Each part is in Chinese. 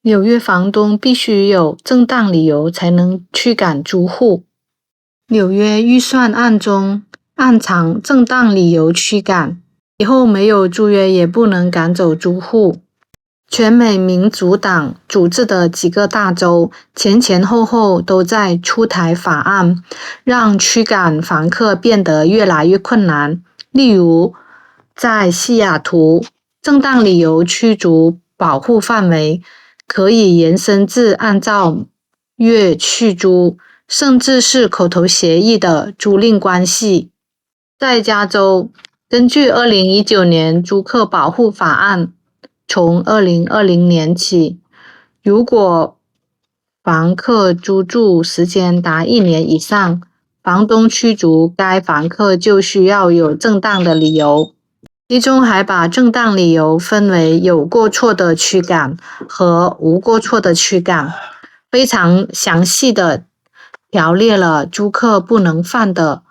纽约房东必须有正当理由才能驱赶租户。纽约预算案中暗藏正当理由驱赶，以后没有租约也不能赶走租户。全美民主党组织的几个大州前前后后都在出台法案，让驱赶房客变得越来越困难。例如，在西雅图，正当理由驱逐保护范围可以延伸至按照月续租，甚至是口头协议的租赁关系。在加州，根据2019年租客保护法案，从2020年起，如果房客租住时间达1年以上，房东驱逐该房客就需要有正当的理由。其中还把正当理由分为有过错的驱赶和无过错的驱赶，非常详细的条列了租客不能犯的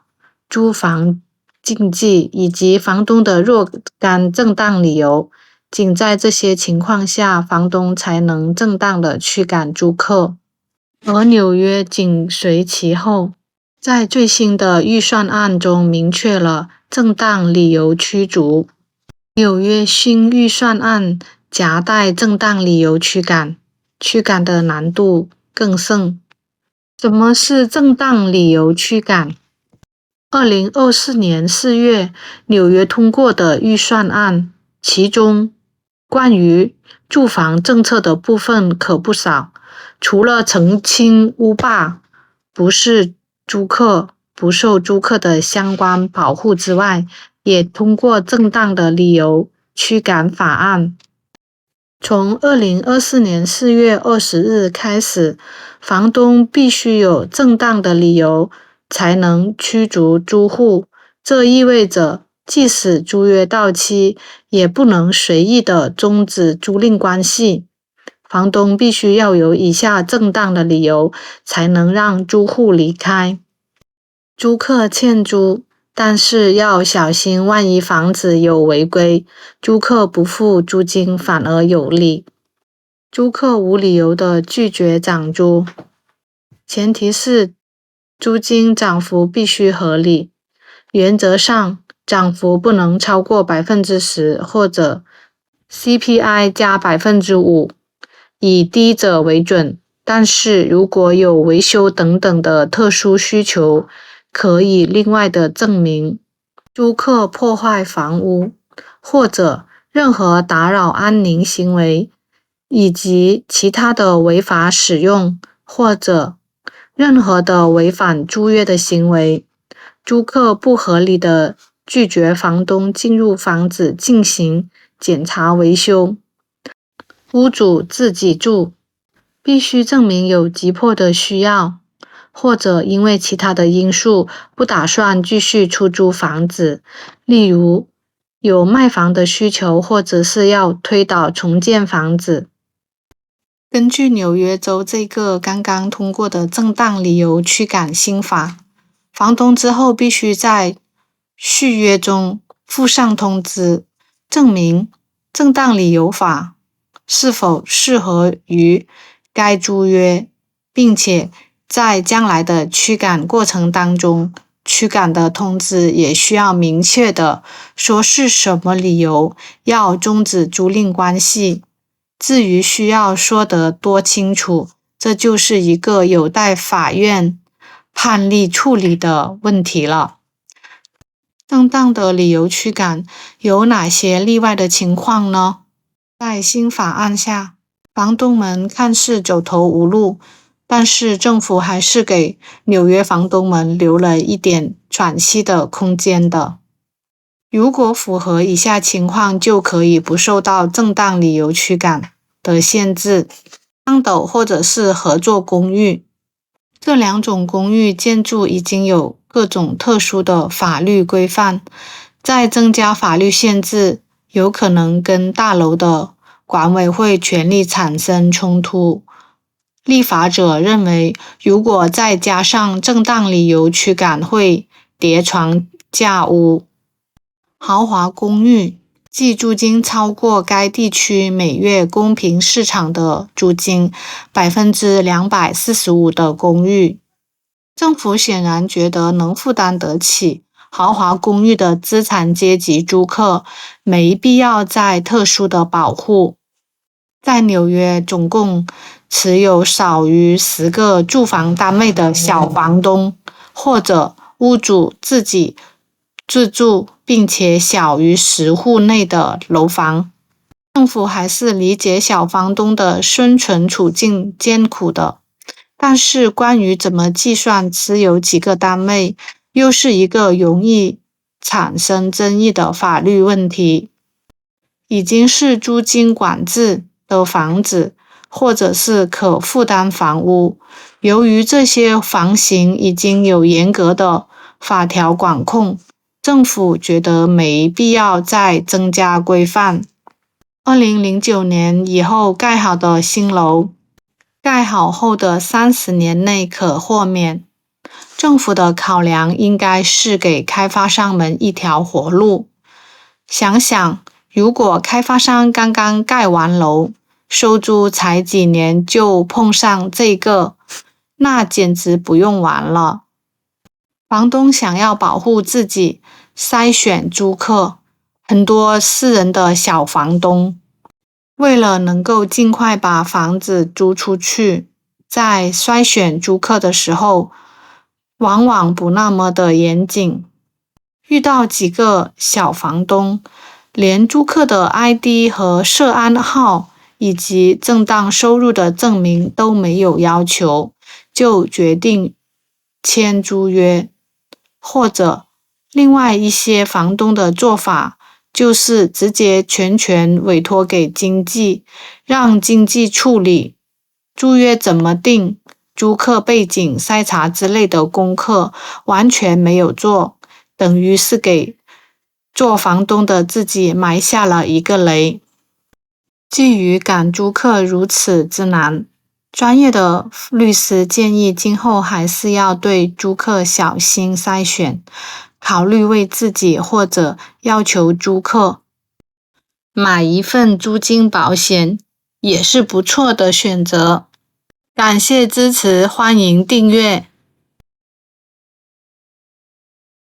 租房禁忌以及房东的若干正当理由。仅在这些情况下，房东才能正当的驱赶租客。而纽约紧随其后，在最新的预算案中明确了正当理由驱逐。纽约新预算案夹带正当理由驱赶，驱赶的难度更甚。什么是正当理由驱赶？2024年4月，纽约通过的预算案，其中关于住房政策的部分可不少，除了澄清屋霸不是租客、不受租客的相关保护之外，也通过正当的理由驱赶法案。从2024年4月20日开始，房东必须有正当的理由才能驱逐租户，这意味着即使租约到期，也不能随意的终止租赁关系。房东必须要有以下正当的理由才能让租户离开：租客欠租，但是要小心，万一房子有违规，租客不付租金反而有利；租客无理由的拒绝涨租，前提是租金涨幅必须合理，原则上涨幅不能超过 10% 或者 CPI 加 5%， 以低者为准，但是如果有维修等等的特殊需求，可以另外的证明。租客破坏房屋或者任何打扰安宁行为，以及其他的违法使用或者任何的违反租约的行为，租客不合理的拒绝房东进入房子进行检查维修，屋主自己住，必须证明有急迫的需要，或者因为其他的因素不打算继续出租房子，例如有卖房的需求，或者是要推倒重建房子。根据纽约州这个刚刚通过的正当理由驱赶新法，房东之后必须在续约中附上通知，证明正当理由法是否适合于该租约，并且在将来的驱赶过程当中，驱赶的通知也需要明确的说是什么理由要终止租赁关系。至于需要说得多清楚，这就是一个有待法院判例处理的问题了。正当的理由驱赶有哪些例外的情况呢？在新法案下，房东们看似走投无路，但是政府还是给纽约房东们留了一点喘息的空间的。如果符合以下情况，就可以不受到正当理由驱赶的限制：商斗或者是合作公寓。这两种公寓建筑已经有各种特殊的法律规范，再增加法律限制，有可能跟大楼的管委会权力产生冲突。立法者认为，如果再加上正当理由驱赶，会叠床架屋。豪华公寓即租金超过该地区每月公平市场的租金245%的公寓。政府显然觉得能负担得起豪华公寓的资产阶级租客没必要再特殊的保护。在纽约，总共持有少于10个住房单位的小房东或者屋主自己自住并且小于10户内的楼房。政府还是理解小房东的生存处境艰苦的，但是关于怎么计算持有几个单位，又是一个容易产生争议的法律问题。已经是租金管制的房子，或者是可负担房屋，由于这些房型已经有严格的法条管控，政府觉得没必要再增加规范。2009年以后盖好的新楼，盖好后的30年内可豁免。政府的考量应该是给开发商们一条活路。想想，如果开发商刚刚盖完楼，收租才几年就碰上这个，那简直不用玩了。房东想要保护自己，筛选租客，很多私人的小房东为了能够尽快把房子租出去，在筛选租客的时候往往不那么的严谨。遇到几个小房东连租客的 ID 和涉案号以及正当收入的证明都没有要求，就决定签租约。或者另外一些房东的做法就是直接全权委托给经纪，让经纪处理租约怎么定，租客背景筛查之类的功课完全没有做，等于是给做房东的自己埋下了一个雷。基于赶租客如此之难，专业的律师建议今后还是要对租客小心筛选，考虑为自己或者要求租客买一份租金保险，也是不错的选择。感谢支持，欢迎订阅。